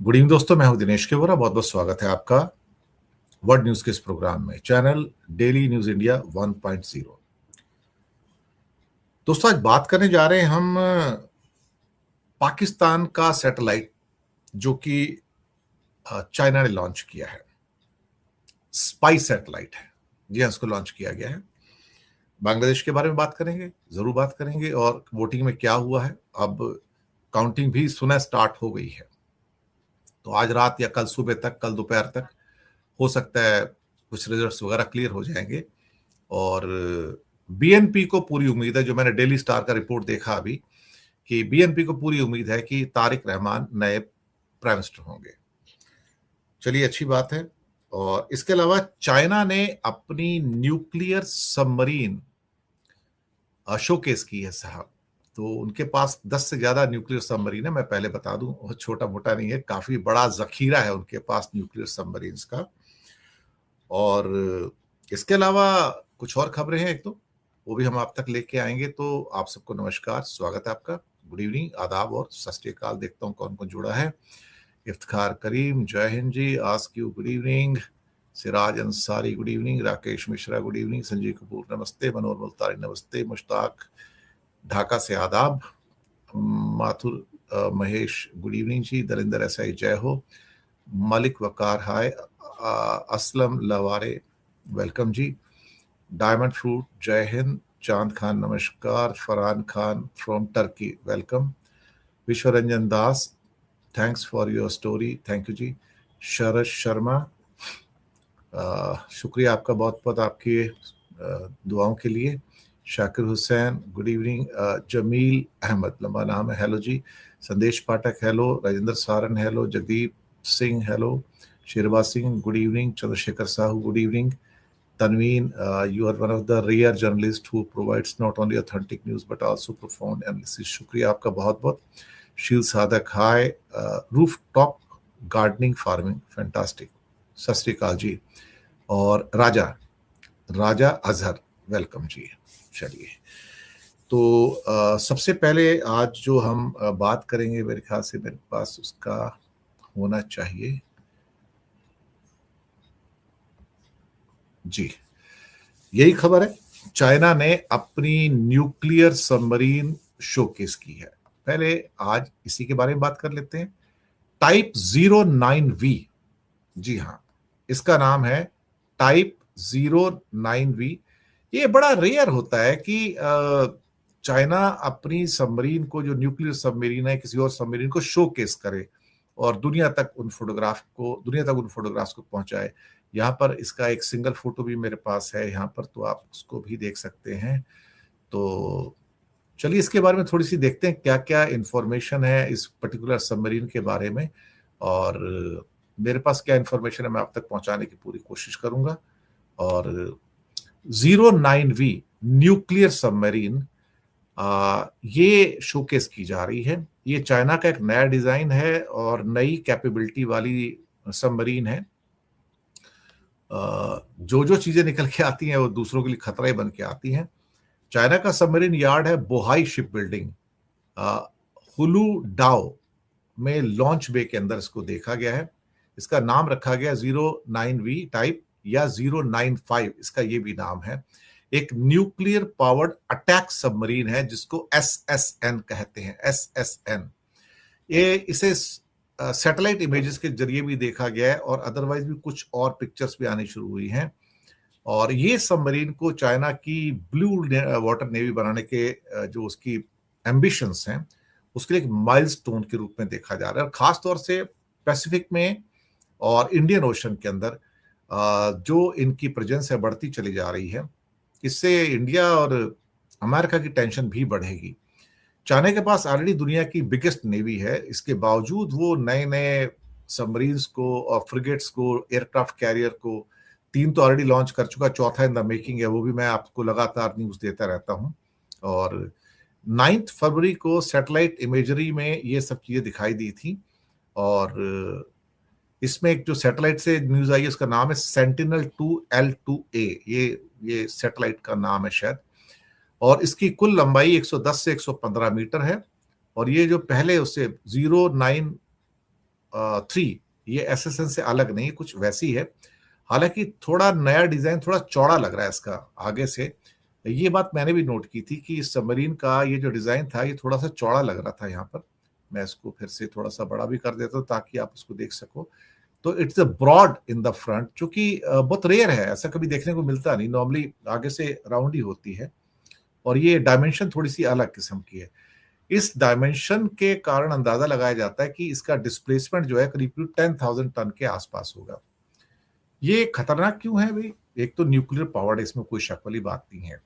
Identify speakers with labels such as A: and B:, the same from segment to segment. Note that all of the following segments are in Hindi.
A: गुड इवनिंग दोस्तों, मैं हूं दिनेश के वोरा। बहुत बहुत स्वागत है आपका वर्ल्ड न्यूज के इस प्रोग्राम में, चैनल डेली न्यूज इंडिया 1.0। दोस्तों, आज बात करने जा रहे हैं हम पाकिस्तान का सैटेलाइट जो कि चाइना ने लॉन्च किया है। स्पाई सैटेलाइट है, जी हाँ, इसको लॉन्च किया गया है। बांग्लादेश के बारे में बात करेंगे, जरूर बात करेंगे, और वोटिंग में क्या हुआ है। अब काउंटिंग भी सुना स्टार्ट हो गई है, तो आज रात या कल सुबह तक, कल दोपहर तक हो सकता है कुछ रिजल्ट्स वगैरह क्लियर हो जाएंगे। और बीएनपी को पूरी उम्मीद है, जो मैंने डेली स्टार का रिपोर्ट देखा अभी, कि बीएनपी को पूरी उम्मीद है कि तारिक रहमान नए प्राइम मिनिस्टर होंगे। चलिए, अच्छी बात है। और इसके अलावा चाइना ने अपनी न्यूक्लियर सबमरीन शोकेस की है साहब। तो उनके पास 10 से ज्यादा न्यूक्लियर सबमरीन है। मैं पहले बता दूं, वो छोटा मोटा नहीं है, काफी बड़ा जखीरा है उनके पास न्यूक्लियर सबमरीन्स का। और इसके अलावा कुछ और खबरें हैं, एक तो वो भी हम आप तक लेके आएंगे। तो आप सबको नमस्कार, स्वागत है आपका। गुड इवनिंग, आदाब और सत श्री अकाल। देखता हूँ कौन कौन जुड़ा है। इफ्तिखार करीम, जय हिंद जी, ask you good evening. Siraj Ansari good evening. Rakesh Mishra good evening. Sanjay Kapoor नमस्ते। मनोहर मुल्तानी नमस्ते। मुश्ताक ढाका से आदाब। माथुर महेश गुड इवनिंग जी। दरिंदर एसआई जय हो। मलिक वकार हाय। असलम लवारे वेलकम जी। डायमंड फ्रूट जय हिंद। चांद खान नमस्कार। Farhan Khan from Turkey welcome. Vishwaranjan Das thanks for your story, thank you जी। शरद शर्मा शुक्रिया आपका बहुत बहुत, आपकी दुआओं के लिए। Shakir Hussain good evening. जमील अहमद लंबा नाम है, हेलो जी। Sandesh Pathak hello. Rajendra Saran hello. Jagdeep Singh hello. Sherba Singh good evening. Chandrashekhar Sahu good evening. Tanveen, you are one of the rare journalists who provides not only authentic news but also profound analysis. शुक्रिया आपका बहुत बहुत। Sheel Sadhak hi. Rooftop gardening farming fantastic, सत श्री अकाल जी। और राजा अजहर वेलकम जी। चलिए, तो सबसे पहले आज जो हम बात करेंगे, मेरे ख्याल से मेरे पास उसका होना चाहिए जी, यही खबर है। चाइना ने अपनी न्यूक्लियर सबमरीन शोकेस की है। पहले आज इसी के बारे में बात कर लेते हैं। टाइप 09V, जी हाँ, इसका नाम है टाइप 09V। ये बड़ा रेयर होता है कि चाइना अपनी सबमरीन को, जो न्यूक्लियर सबमरीन है, किसी और सबमरीन को शोकेस करे और दुनिया तक उन फोटोग्राफ्स को पहुंचाए। यहाँ पर इसका एक सिंगल फोटो भी मेरे पास है यहाँ पर, तो आप उसको भी देख सकते हैं। तो चलिए, इसके बारे में थोड़ी सी देखते हैं क्या क्या इंफॉर्मेशन है इस पर्टिकुलर सबमरीन के बारे में, और मेरे पास क्या इंफॉर्मेशन है मैं आप तक पहुंचाने की पूरी कोशिश करूंगा। और 09V न्यूक्लियर सबमरीन ये शोकेस की जा रही है। ये चाइना का एक नया डिजाइन है और नई कैपेबिलिटी वाली सबमरीन है। जो जो चीजें निकल के आती हैं वो दूसरों के लिए खतरा ही बन के आती हैं। चाइना का सबमरीन यार्ड है Bohai ship building, Huludao में लॉन्च बे के अंदर इसको देखा गया है। इसका नाम रखा गया 09V टाइप या 095, इसका ये भी नाम है। एक न्यूक्लियर पावर्ड अटैक सबमरीन है जिसको SSN कहते हैं, SSN। ये इसे सैटेलाइट इमेजेस के जरिए भी देखा गया है और अदरवाइज भी कुछ और पिक्चर्स भी आनी शुरू हुई हैं। और ये सबमरीन को चाइना की ब्लू वाटर नेवी बनाने के जो उसकी एम्बिशंस हैं, उसके लिए एक माइलस्टोन के रूप में देखा जा रहा है। और खास तौर से पैसिफिक में और इंडियन ओशन के अंदर जो इनकी प्रेजेंस है बढ़ती चली जा रही है, इससे इंडिया और अमेरिका की टेंशन भी बढ़ेगी। चाइना के पास ऑलरेडी दुनिया की बिगेस्ट नेवी है, इसके बावजूद वो नए नए सबमरीन्स को और फ्रिगेट्स को, एयरक्राफ्ट कैरियर को, 3 तो ऑलरेडी लॉन्च कर चुका, चौथा इन द मेकिंग है, वो भी मैं आपको लगातार न्यूज देता रहता हूं। और 9 फरवरी को सैटेलाइट इमेजरी में ये सब चीजें दिखाई दी थी। और इसमें एक जो सैटेलाइट से न्यूज आई है उसका नाम है Sentinel-2L2A, ये सैटेलाइट का नाम है शायद। और इसकी कुल लंबाई 110 से 115 मीटर है। और ये जो पहले उससे 09 थ्री ये SSN से अलग नहीं, कुछ वैसी है। हालांकि थोड़ा नया डिजाइन, थोड़ा चौड़ा लग रहा है इसका आगे से। ये बात मैंने भी नोट की थी कि इस सबमरीन का ये जो डिजाइन था ये थोड़ा सा चौड़ा लग रहा था यहाँ पर। मैं इसको फिर से थोड़ा सा बड़ा भी कर देता हूँ ताकि आप इसको देख सको। तो it's a broad in the front, जो कि बहुत रेयर है, ऐसा कभी देखने को मिलता नहीं। नॉर्मली आगे से राउंड ही होती है, और ये डायमेंशन थोड़ी सी अलग किस्म की है। इस डायमेंशन के कारण अंदाजा लगाया जाता है कि इसका डिस्प्लेसमेंट जो है करीब 10,000 टन के आसपास होगा। ये खतरनाक क्यों है भाई? एक तो न्यूक्लियर पावर्ड है, इसमें कोई शक वाली बात नहीं है,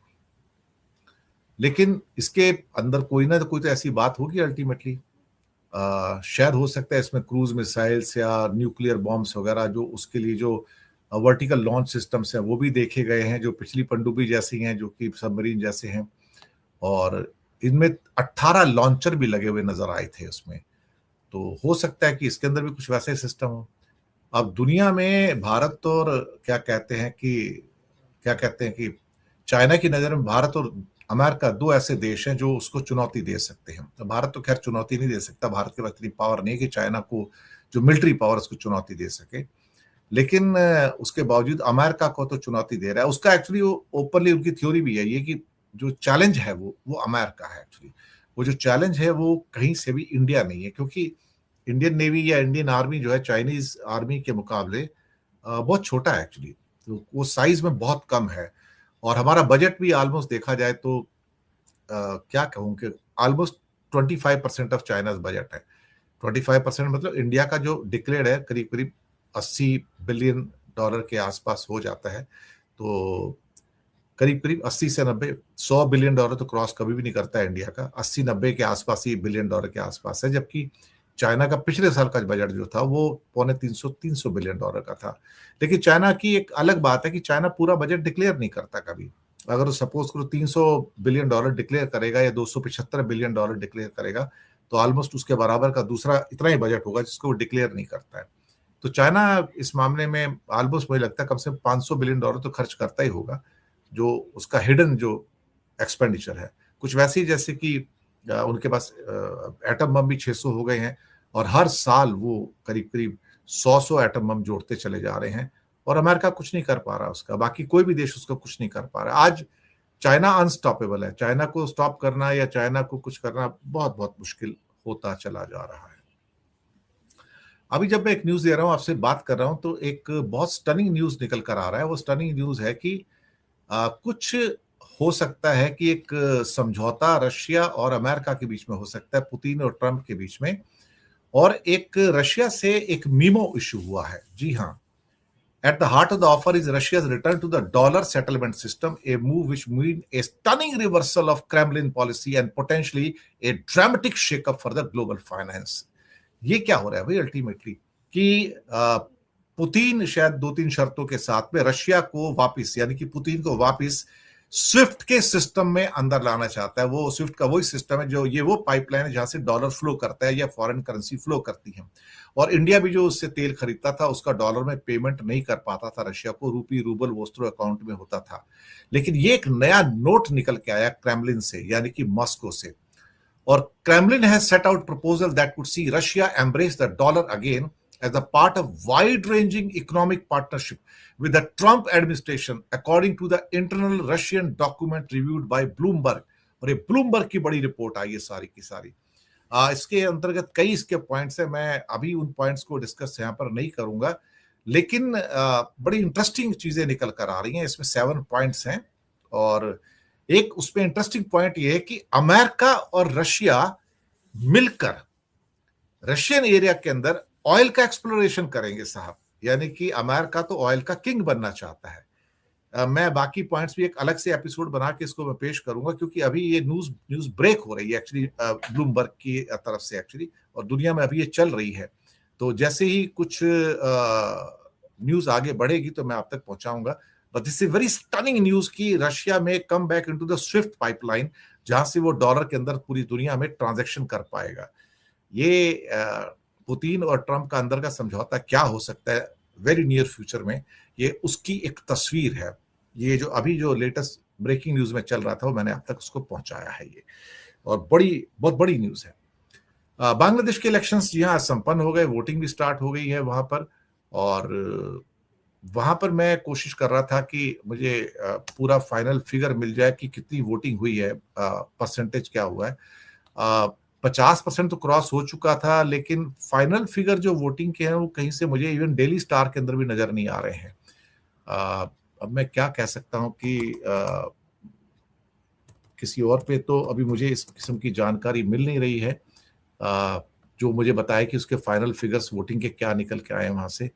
A: लेकिन इसके अंदर कोई ना कोई तो ऐसी बात होगी अल्टीमेटली। शायद हो सकता है इसमें क्रूज मिसाइल्स या न्यूक्लियर बॉम्ब्स वगैरह, जो उसके लिए जो वर्टिकल लॉन्च सिस्टम्स हैं वो भी देखे गए हैं, जो पिछली पनडुब्बी जैसी हैं, जो कि सबमरीन जैसे हैं। और इनमें 18 लॉन्चर भी लगे हुए नजर आए थे उसमें। तो हो सकता है कि इसके अंदर भी कुछ वैसा ही सिस्टम हो। अब दुनिया में भारत और क्या कहते हैं कि चाइना की नजर में भारत और अमेरिका दो ऐसे देश हैं जो उसको चुनौती दे सकते हैं। तो भारत तो खैर चुनौती नहीं दे सकता, भारत के पास इतनी पावर नहीं है कि चाइना को जो मिलिट्री पावर उसको चुनौती दे सके। लेकिन उसके बावजूद अमेरिका को तो चुनौती दे रहा है। उसका एक्चुअली ओपनली उनकी थ्योरी भी है ये कि जो चैलेंज है वो अमेरिका है एक्चुअली। वो जो चैलेंज है वो कहीं से भी इंडिया नहीं है, क्योंकि इंडियन नेवी या इंडियन आर्मी जो है चाइनीज आर्मी के मुकाबले बहुत छोटा है एक्चुअली। तो वो साइज में बहुत कम है, और हमारा बजट भी ऑलमोस्ट देखा जाए तो क्या कहूँ कि ऑलमोस्ट 25% ऑफ चाइनाज बजट है। 25% मतलब इंडिया का जो डिक्लेयर्ड है करीब करीब 80 बिलियन डॉलर के आसपास हो जाता है। तो करीब करीब 80 से 90, 100 बिलियन डॉलर तो क्रॉस कभी भी नहीं करता है इंडिया का। 80-90 के आसपास ही बिलियन डॉलर के आसपास है, जबकि चाइना का पिछले साल का बजट जो था वो पौने 300 बिलियन डॉलर का था। लेकिन चाइना की एक अलग बात है कि चाइना पूरा बजट डिक्लेयर नहीं करता कभी। अगर सपोज करो 300 बिलियन डॉलर डिक्लेयर करेगा या 275 बिलियन डॉलर डिक्लेयर करेगा, तो ऑलमोस्ट उसके बराबर का दूसरा इतना ही बजट होगा जिसको वो डिक्लेयर नहीं करता है। तो चाइना इस मामले में ऑलमोस्ट मुझे लगता है कम से कम 500 बिलियन डॉलर तो खर्च करता ही होगा, जो उसका हिडन जो एक्सपेंडिचर है। कुछ वैसे ही जैसे कि उनके पास एटम बम भी 600 हो गए हैं, और हर साल वो करीब करीब 100 एटम बम जोड़ते चले जा रहे हैं, और अमेरिका कुछ नहीं कर पा रहा उसका, बाकी कोई भी देश उसका कुछ नहीं कर पा रहा। आज चाइना अनस्टॉपेबल है। चाइना को स्टॉप करना या चाइना को कुछ करना बहुत बहुत मुश्किल होता चला जा रहा है। अभी जब मैं एक न्यूज दे रहा हूं, आपसे बात कर रहा हूं, तो एक बहुत स्टनिंग न्यूज निकल कर आ रहा है। वो स्टनिंग न्यूज है कि कुछ हो सकता है कि एक समझौता रशिया और अमेरिका के बीच में हो सकता है, पुतिन और ट्रंप के बीच में। और एक रशिया से एक मीमो इशू हुआ है। जी हाँ, at the heart of the offer is Russia's return to the dollar settlement system, a move which mean a stunning reversal of Kremlin policy and potentially a dramatic shake-up for the global finance। ये क्या हो रहा है भाई अल्टीमेटली कि पुतिन शायद 2-3 शर्तों के साथ में रशिया को वापस, यानी कि पुतिन को वापस स्विफ्ट के सिस्टम में अंदर लाना चाहता है। वो स्विफ्ट का वही सिस्टम है जो ये वो पाइपलाइन है जहां से डॉलर फ्लो करता है या फॉरेन करेंसी फ्लो करती है। और इंडिया भी जो उससे तेल खरीदता था उसका डॉलर में पेमेंट नहीं कर पाता था रशिया को, रूपी रूबल वोस्त्रो अकाउंट में होता था। लेकिन ये एक नया नोट निकल के आया क्रेमलिन से, यानी कि मॉस्को से। और Kremlin has set out proposal that could see Russia embrace the dollar again as a part of wide-ranging economic partnership with the Trump administration, according to the internal Russian document reviewed by Bloomberg। और ये ब्लूमबर्ग की बड़ी रिपोर्ट आई है सारी की सारी। इसके अंतर्गत कई इसके पॉइंट्स हैं, मैं अभी उन पॉइंट्स को डिस्कस यहाँ पर नहीं करूंगा, लेकिन बड़ी इंटरेस्टिंग चीजें निकल कर आ रही हैं। इसमें 7 पॉइंट्स हैं, और एक उसमें इंटरेस्टिंग पॉइंट ये है कि अमेरिका और रशिया मिलकर रशियन एरिया के अंदर ऑयल का एक्सप्लोरेशन करेंगे साहब। यानी कि अमेरिका तो ऑयल का किंग बनना चाहता है। मैं बाकी पॉइंट्स भी एक अलग से एपिसोड बना के इसको मैं पेश करूंगा, क्योंकि अभी ये न्यूज ब्रेक हो रही है एक्चुअली ब्लूमबर्ग की तरफ से एक्चुअली, और दुनिया में अभी ये चल रही है। तो जैसे ही कुछ न्यूज आगे बढ़ेगी तो मैं आप तक पहुंचाऊंगा। But this is very stunning news कि रशिया में come back into the SWIFT pipeline, जहां से वो डॉलर के अंदर पूरी दुनिया में ट्रांजैक्शन कर पाएगा। ये पुतिन और ट्रंप का अंदर का समझौता क्या हो सकता है वेरी नियर फ्यूचर में, ये उसकी एक तस्वीर है। ये जो अभी जो लेटेस्ट ब्रेकिंग न्यूज में चल रहा था वो मैंने अब तक उसको पहुंचाया है ये, और बहुत बड़ी न्यूज है। बांग्लादेश के इलेक्शंस यहाँ संपन्न हो गए, वोटिंग भी स्टार्ट हो गई है वहां पर। और वहां पर मैं कोशिश कर रहा था कि मुझे पूरा फाइनल फिगर मिल जाए कि कितनी वोटिंग हुई है, परसेंटेज क्या हुआ है। 50% तो क्रॉस हो चुका था, लेकिन फाइनल फिगर जो वोटिंग के हैं वो कहीं से मुझे इवन डेली स्टार के अंदर भी नजर नहीं आ रहे हैं। अब मैं क्या कह सकता हूं कि किसी और पे तो अभी मुझे इस किस्म की जानकारी मिल नहीं रही है जो मुझे बताए कि उसके फाइनल फिगर्स वोटिंग के क्या निकल के आए वहां से।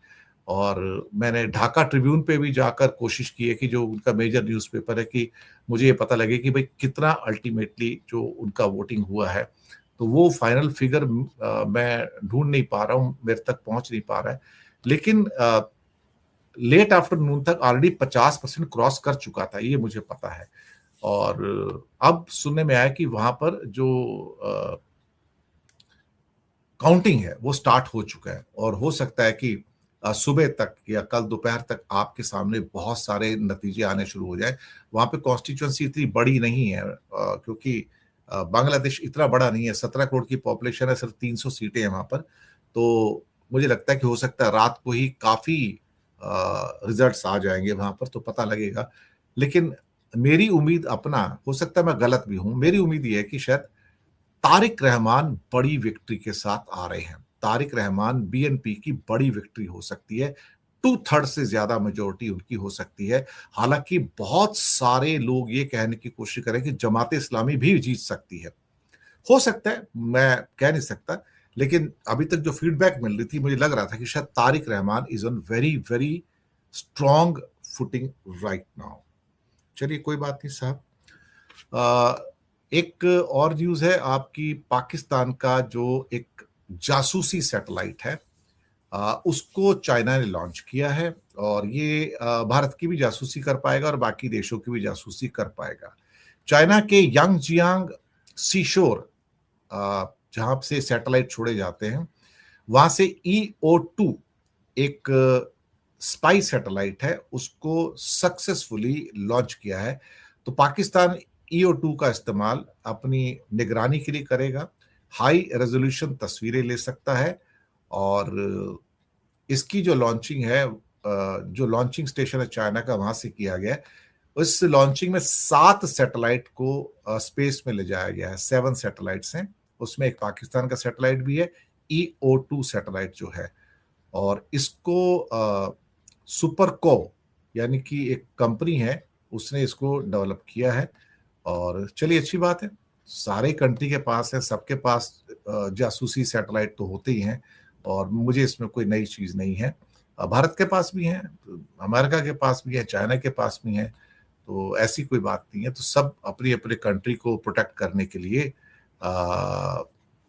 A: और मैंने ढाका ट्रिब्यून पे भी जाकर कोशिश की है कि जो उनका मेजर न्यूज़पेपर है, कि मुझे ये पता लगे कि भाई कितना अल्टीमेटली जो उनका वोटिंग हुआ है। तो वो फाइनल फिगर मैं ढूंढ नहीं पा रहा हूँ, मेरे तक पहुंच नहीं पा रहा है। लेकिन लेट आफ्टरनून तक ऑलरेडी 50% क्रॉस कर चुका था, ये मुझे पता है। और अब सुनने में आया कि वहां पर जो काउंटिंग है वो स्टार्ट हो चुका है, और हो सकता है कि सुबह तक या कल दोपहर तक आपके सामने बहुत सारे नतीजे आने शुरू हो जाए। वहां पे कॉन्स्टिट्यूंसी इतनी बड़ी नहीं है, क्योंकि बांग्लादेश इतना बड़ा नहीं है, 17 करोड़ की पॉपुलेशन है, सिर्फ 300 सीटें हैं वहां पर। तो मुझे लगता है कि हो सकता है रात को ही काफी रिजल्ट्स आ जाएंगे वहां पर, तो पता लगेगा। लेकिन मेरी उम्मीद, अपना हो सकता है मैं गलत भी हूं, मेरी उम्मीद यह है कि शायद तारिक रहमान बड़ी विक्ट्री के साथ आ रहे हैं। तारिक रहमान बीएनपी की बड़ी विक्ट्री हो सकती है, 2/3 से ज्यादा मेजोरिटी उनकी हो सकती है। हालांकि बहुत सारे लोग ये कहने की कोशिश करें कि जमात इस्लामी भी जीत सकती है। हो सकता है, मैं कह नहीं सकता, लेकिन अभी तक जो फीडबैक मिल रही थी मुझे लग रहा था कि शायद Tariq Rahman is on very very strong footing right now. चलिए कोई बात नहीं साहब। एक और न्यूज है आपकी, पाकिस्तान का जो एक जासूसी सैटेलाइट है, उसको चाइना ने लॉन्च किया है। और ये भारत की भी जासूसी कर पाएगा और बाकी देशों की भी जासूसी कर पाएगा। चाइना के यांगजियांग सीशोर, जहां से सैटेलाइट छोड़े जाते हैं, वहां से EO2 एक स्पाई सैटेलाइट है, उसको सक्सेसफुली लॉन्च किया है। तो पाकिस्तान EO2 का इस्तेमाल अपनी निगरानी के लिए करेगा, हाई रेजोल्यूशन तस्वीरें ले सकता है। और इसकी जो लॉन्चिंग है, जो लॉन्चिंग स्टेशन है चाइना का, वहां से किया गया है। उस लॉन्चिंग में 7 सैटेलाइट को स्पेस में ले जाया गया है, 7 सैटेलाइट्स हैं, उसमें एक पाकिस्तान का सैटेलाइट भी है, EO2 सैटेलाइट जो है। और इसको सुपरको यानी कि एक कंपनी है, उसने इसको डेवलप किया है। और चलिए अच्छी बात है, सारे कंट्री के पास है, सबके पास जासूसी सैटेलाइट तो होते ही हैं, और मुझे इसमें कोई नई चीज नहीं है। भारत के पास भी है, अमेरिका के पास भी है, चाइना के पास भी है, तो ऐसी कोई बात नहीं है। तो सब अपनी अपनी कंट्री को प्रोटेक्ट करने के लिए